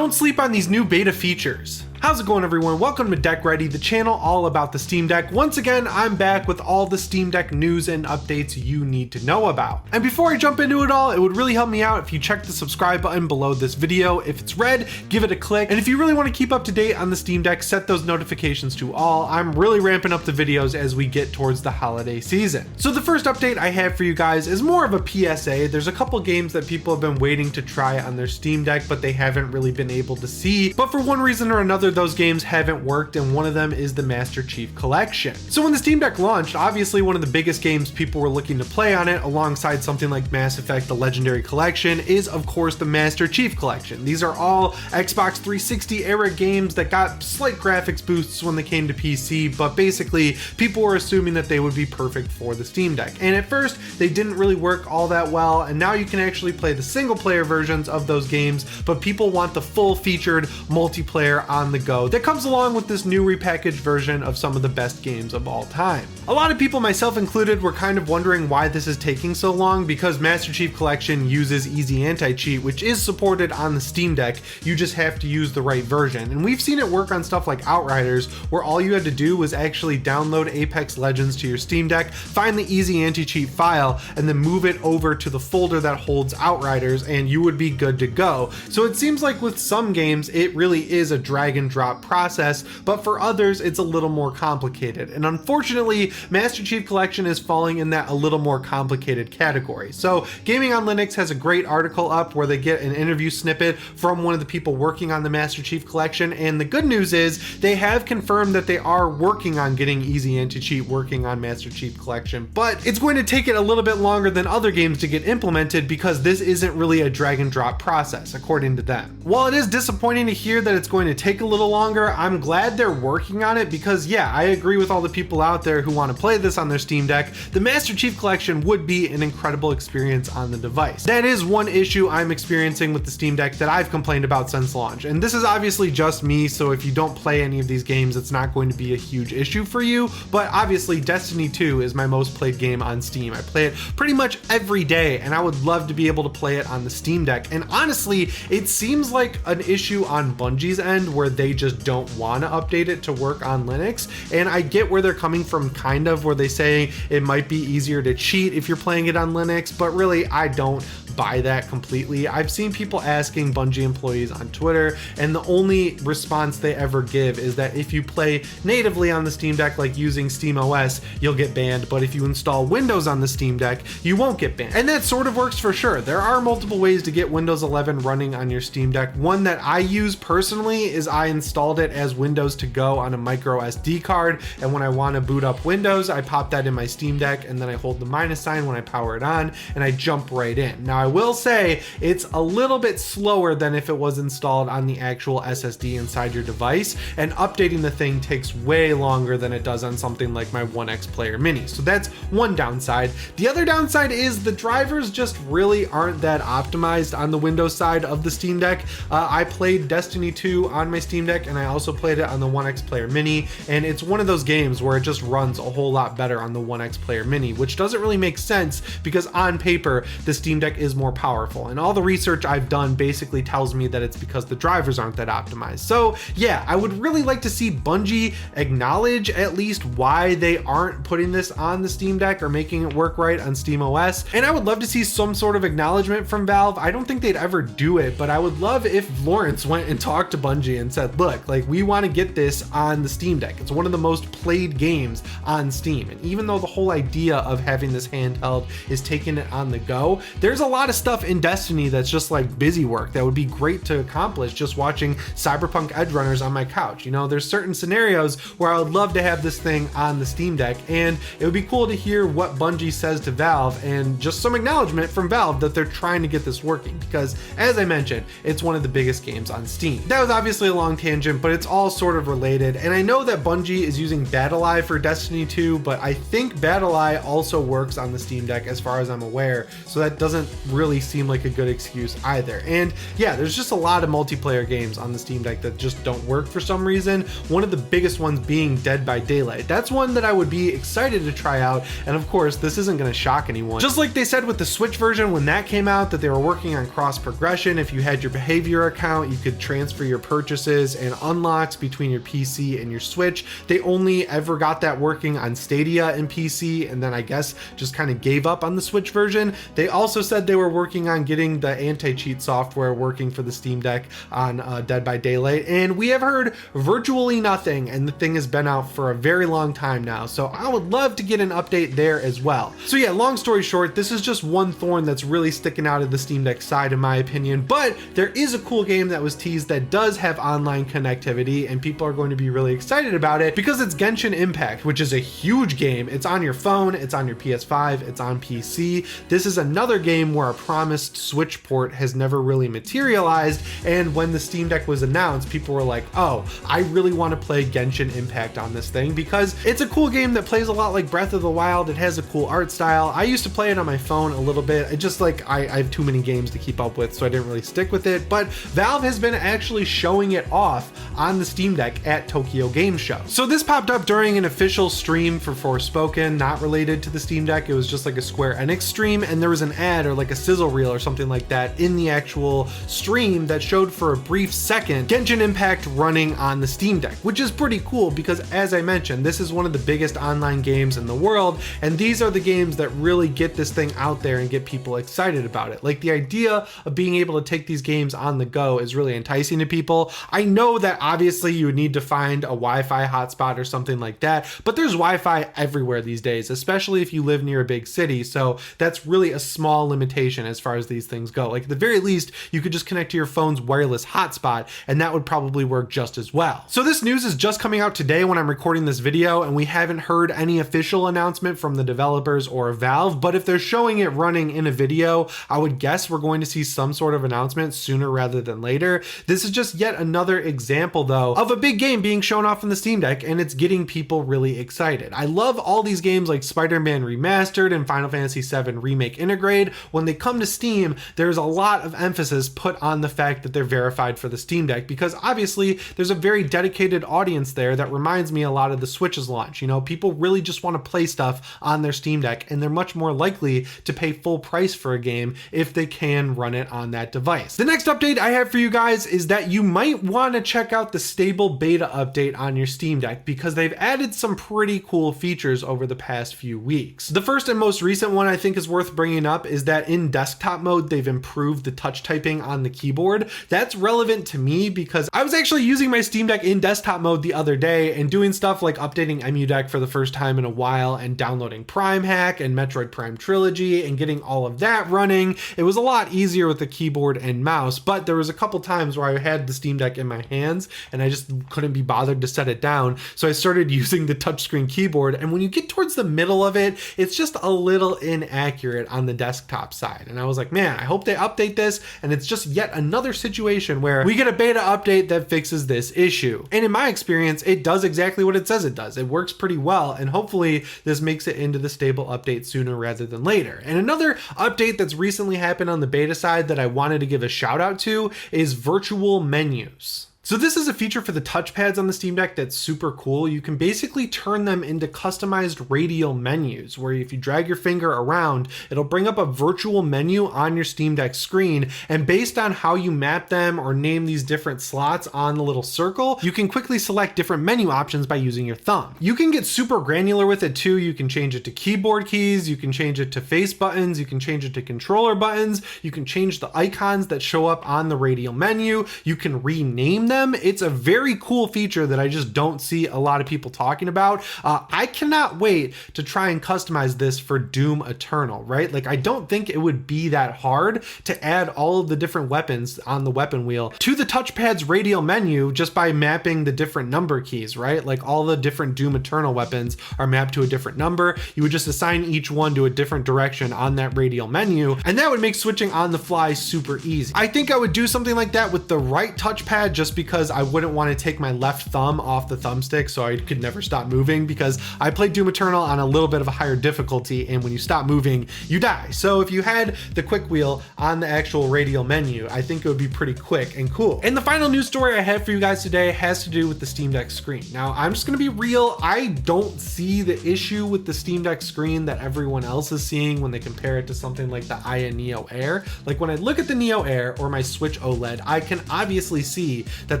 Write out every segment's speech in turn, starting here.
don't sleep on these new beta features. How's it going, everyone? Welcome to Deck Ready, the channel all about the Steam Deck. Once again, I'm back with all the Steam Deck news and updates you need to know about. And before I jump into it all, it would really help me out if you check the subscribe button below this video. If it's red, give it a click. And if you really want to keep up to date on the Steam Deck, set those notifications to all. I'm really ramping up the videos as we get towards the holiday season. So the first update I have for you guys is more of a PSA. There's a couple games that people have been waiting to try on their Steam Deck, but they haven't really been able to see. But for one reason or another, those games haven't worked, and one of them is the Master Chief Collection. So when the Steam Deck launched, obviously one of the biggest games people were looking to play on it, alongside something like Mass Effect: The Legendary Collection, is of course the Master Chief Collection. These are all Xbox 360 era games that got slight graphics boosts when they came to PC, but basically people were assuming that they would be perfect for the Steam Deck. And at first they didn't really work all that well, and now you can actually play the single player versions of those games, but people want the full featured multiplayer on the go that comes along with this new repackaged version of some of the best games of all time. A lot of people, myself included, were kind of wondering why this is taking so long, because Master Chief Collection uses Easy Anti-Cheat, which is supported on the Steam Deck. You just have to use the right version. And we've seen it work on stuff like Outriders, where all you had to do was actually download Apex Legends to your Steam Deck, find the Easy Anti-Cheat file, and then move it over to the folder that holds Outriders, and you would be good to go. So it seems like with some games, it really is a drag and drop process, but for others it's a little more complicated. And unfortunately, Master Chief Collection is falling in that a little more complicated category. So Gaming on Linux has a great article up where they get an interview snippet from one of the people working on the Master Chief Collection, and the good news is they have confirmed that they are working on getting Easy Anti-Cheat working on Master Chief Collection, but it's going to take it a little bit longer than other games to get implemented because this isn't really a drag and drop process, according to them. While it is disappointing to hear that it's going to take a little longer, I'm glad they're working on it, because yeah, I agree with all the people out there who want to play this on their Steam Deck. The Master Chief Collection would be an incredible experience on the device. That is one issue I'm experiencing with the Steam Deck that I've complained about since launch, and this is obviously just me, so if you don't play any of these games, it's not going to be a huge issue for you, but obviously Destiny 2 is my most played game on Steam. I play it pretty much every day, and I would love to be able to play it on the Steam Deck. And honestly, it seems like an issue on Bungie's end where they just don't want to update it to work on Linux. And I get where they're coming from, kind of, where they say it might be easier to cheat if you're playing it on Linux, but really I don't buy that completely. I've seen people asking Bungie employees on Twitter, and the only response they ever give is that if you play natively on the Steam Deck, like using SteamOS, you'll get banned, but if you install Windows on the Steam Deck, you won't get banned. And that sort of works for sure. There are multiple ways to get Windows 11 running on your Steam Deck. One that I use personally is I installed it as Windows to go on a micro SD card, and when I want to boot up Windows, I pop that in my Steam Deck, and then I hold the minus sign when I power it on, and I jump right in. Now, I will say it's a little bit slower than if it was installed on the actual SSD inside your device, and updating the thing takes way longer than it does on something like my 1X Player Mini. So that's one downside. The other downside is the drivers just really aren't that optimized on the Windows side of the Steam Deck. I played Destiny 2 on my Steam Deck, and I also played it on the 1X Player Mini, and it's one of those games where it just runs a whole lot better on the 1X Player Mini, which doesn't really make sense because on paper the Steam Deck is more powerful, and all the research I've done basically tells me that it's because the drivers aren't that optimized. So yeah, I would really like to see Bungie acknowledge at least why they aren't putting this on the Steam Deck or making it work right on SteamOS, and I would love to see some sort of acknowledgement from Valve. I don't think they'd ever do it, but I would love if Lawrence went and talked to Bungie and said, look, like, we want to get this on the Steam Deck. It's one of the most played games on Steam, and even though the whole idea of having this handheld is taking it on the go, there's a lot of stuff in Destiny that's just like busy work that would be great to accomplish just watching Cyberpunk Edgerunners on my couch. You know, there's certain scenarios where I would love to have this thing on the Steam Deck, and it would be cool to hear what Bungie says to Valve and just some acknowledgement from Valve that they're trying to get this working, because as I mentioned, it's one of the biggest games on Steam. That was obviously a long tangent, but it's all sort of related, and I know that Bungie is using BattlEye for Destiny 2, but I think BattlEye also works on the Steam Deck as far as I'm aware, so that doesn't really seem like a good excuse either. And yeah, there's just a lot of multiplayer games on the Steam Deck that just don't work for some reason. One of the biggest ones being Dead by Daylight. That's one that I would be excited to try out, and of course this isn't going to shock anyone. Just like they said with the Switch version when that came out, that they were working on cross progression. If you had your behavior account, you could transfer your purchases and unlocks between your PC and your Switch. They only ever got that working on Stadia and PC, and then I guess just kind of gave up on the Switch version. They also said they were working on getting the anti-cheat software working for the Steam Deck on Dead by Daylight, and we have heard virtually nothing, and the thing has been out for a very long time now, so I would love to get an update there as well. So yeah, long story short, this is just one thorn that's really sticking out of the Steam Deck side in my opinion, but there is a cool game that was teased that does have online connectivity, and people are going to be really excited about it because it's Genshin Impact, which is a huge game. It's on your phone, it's on your PS5, it's on PC. This is another game where a promised Switch port has never really materialized, and when the Steam Deck was announced, people were like, oh, I really want to play Genshin Impact on this thing because it's a cool game that plays a lot like Breath of the Wild. It has a cool art style. I used to play it on my phone a little bit. It just like I have too many games to keep up with, so I didn't really stick with it, but Valve has been actually showing it off on the Steam Deck at Tokyo Game Show. So this popped up during an official stream for Forspoken, not related to the Steam Deck. It was just like a Square Enix stream, and there was an ad or like a sizzle reel or something like that in the actual stream that showed for a brief second Genshin Impact running on the Steam Deck, which is pretty cool because, as I mentioned, this is one of the biggest online games in the world, and these are the games that really get this thing out there and get people excited about it. Like, the idea of being able to take these games on the go is really enticing to people. I know that obviously you would need to find a Wi-Fi hotspot or something like that, but there's Wi-Fi everywhere these days, especially if you live near a big city, so that's really a small limitation as far as these things go. Like, at the very least, you could just connect to your phone's wireless hotspot, and that would probably work just as well. So this news is just coming out today when I'm recording this video, and we haven't heard any official announcement from the developers or Valve, but if they're showing it running in a video, I would guess we're going to see some sort of announcement sooner rather than later. This is just yet another example, though, of a big game being shown off in the Steam Deck, and it's getting people really excited. I love all these games like Spider-Man Remastered and Final Fantasy VII Remake Intergrade. When they come to Steam, there's a lot of emphasis put on the fact that they're verified for the Steam Deck, because obviously there's a very dedicated audience there that reminds me a lot of the Switch's launch. You know, people really just want to play stuff on their Steam Deck, and they're much more likely to pay full price for a game if they can run it on that device. The next update I have for you guys is that you might want to check out the stable beta update on your Steam Deck, because they've added some pretty cool features over the past few weeks. The first and most recent one I think is worth bringing up is that in desktop mode, they've improved the touch typing on the keyboard. That's relevant to me because I was actually using my Steam Deck in desktop mode the other day and doing stuff like updating EmuDeck for the first time in a while and downloading Prime Hack and Metroid Prime Trilogy and getting all of that running. It was a lot easier with the keyboard and mouse, but there was a couple times where I had the Steam Deck in my hands and I just couldn't be bothered to set it down. So I started using the touchscreen keyboard, and when you get towards the middle of it, it's just a little inaccurate on the desktop side. And I was like, man, I hope they update this, and it's just yet another situation where we get a beta update that fixes this issue. And in my experience, it does exactly what it says it does. It works pretty well, and hopefully this makes it into the stable update sooner rather than later. And another update that's recently happened on the beta side that I wanted to give a shout out to is virtual menus. So this is a feature for the touchpads on the Steam Deck that's super cool. You can basically turn them into customized radial menus, where if you drag your finger around, it'll bring up a virtual menu on your Steam Deck screen, and based on how you map them or name these different slots on the little circle, you can quickly select different menu options by using your thumb. You can get super granular with it too. You can change it to keyboard keys, you can change it to face buttons, you can change it to controller buttons, you can change the icons that show up on the radial menu, you can rename them. It's a very cool feature that I just don't see a lot of people talking about. I cannot wait to try and customize this for Doom Eternal, right? Like, I don't think it would be that hard to add all of the different weapons on the weapon wheel to the touchpad's radial menu just by mapping the different number keys, right? Like, all the different Doom Eternal weapons are mapped to a different number. You would just assign each one to a different direction on that radial menu, and that would make switching on the fly super easy. I think I would do something like that with the right touchpad just because because I wouldn't want to take my left thumb off the thumbstick so I could never stop moving, because I played Doom Eternal on a little bit of a higher difficulty, and when you stop moving, you die. So if you had the quick wheel on the actual radial menu, I think it would be pretty quick and cool. And the final news story I have for you guys today has to do with the Steam Deck screen. Now, I'm just gonna be real, I don't see the issue with the Steam Deck screen that everyone else is seeing when they compare it to something like the Aya Neo Air. Like when I look at the Neo Air or my Switch OLED, I can obviously see that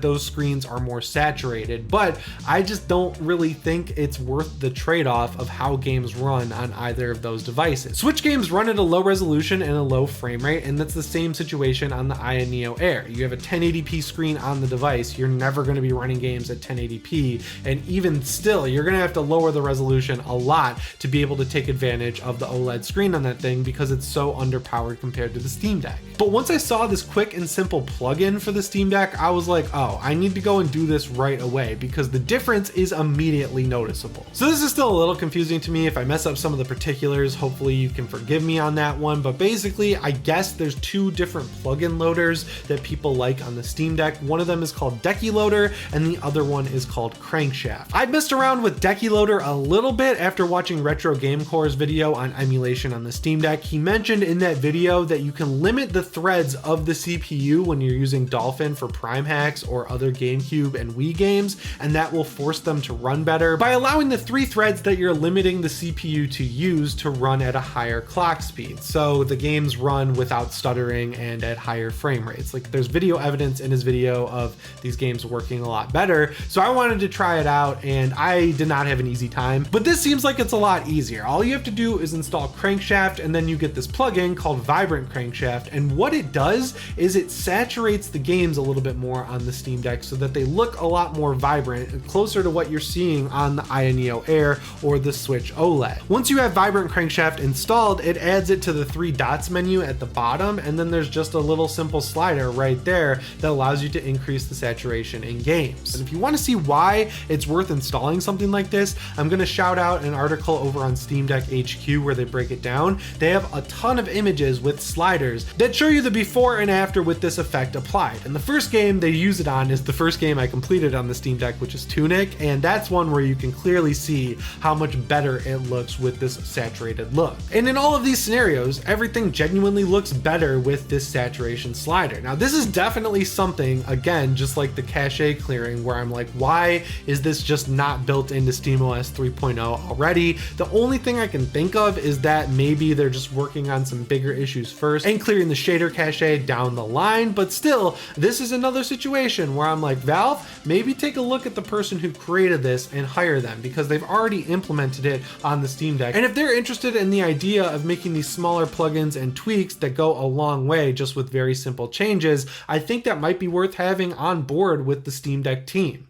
those screens are more saturated, but I just don't really think it's worth the trade-off of how games run on either of those devices. Switch games run at a low resolution and a low frame rate, and that's the same situation on the Aya Neo Air. You have a 1080p screen on the device, you're never going to be running games at 1080p, and even still, you're going to have to lower the resolution a lot to be able to take advantage of the OLED screen on that thing because it's so underpowered compared to the Steam Deck. But once I saw this quick and simple plugin for the Steam Deck, I was like, oh, I need to go and do this right away because the difference is immediately noticeable. So this is still a little confusing to me. If I mess up some of the particulars, hopefully you can forgive me on that one. But basically, I guess there's two different plugin loaders that people like on the Steam Deck. One of them is called Decky Loader and the other one is called Crankshaft. I messed around with Decky Loader a little bit after watching Retro Game Core's video on emulation on the Steam Deck. He mentioned in that video that you can limit the threads of the CPU when you're using Dolphin for Prime Hacks or other GameCube and Wii games, and that will force them to run better by allowing the 3 threads that you're limiting the CPU to use to run at a higher clock speed. So the games run without stuttering and at higher frame rates. Like there's video evidence in his video of these games working a lot better. So I wanted to try it out and I did not have an easy time, but this seems like it's a lot easier. All you have to do is install Crankshaft and then you get this plugin called vibrantCrankshaft, and what it does is it saturates the games a little bit more on the Steam Deck so that they look a lot more vibrant, closer to what you're seeing on the Aya Neo Air or the Switch OLED. Once you have vibrantCrankshaft installed, it adds it to the 3 dots menu at the bottom, and then there's just a little simple slider right there that allows you to increase the saturation in games. And if you want to see why it's worth installing something like this, I'm going to shout out an article over on Steam Deck HQ where they break it down. They have a ton of images with sliders that show you the before and after with this effect applied. And the first game they use it on is the first game I completed on the Steam Deck, which is Tunic, and that's one where you can clearly see how much better it looks with this saturated look. And in all of these scenarios, everything genuinely looks better with this saturation slider. Now this is definitely something, again, just like the cache clearing, where I'm like, why is this just not built into SteamOS 3.0 already? The only thing I can think of is that maybe they're just working on some bigger issues first and clearing the shader cache down the line, but still, this is another situation where I'm like, Valve, maybe take a look at the person who created this and hire them, because they've already implemented it on the Steam Deck. And if they're interested in the idea of making these smaller plugins and tweaks that go a long way just with very simple changes, I think that might be worth having on board with the Steam Deck team.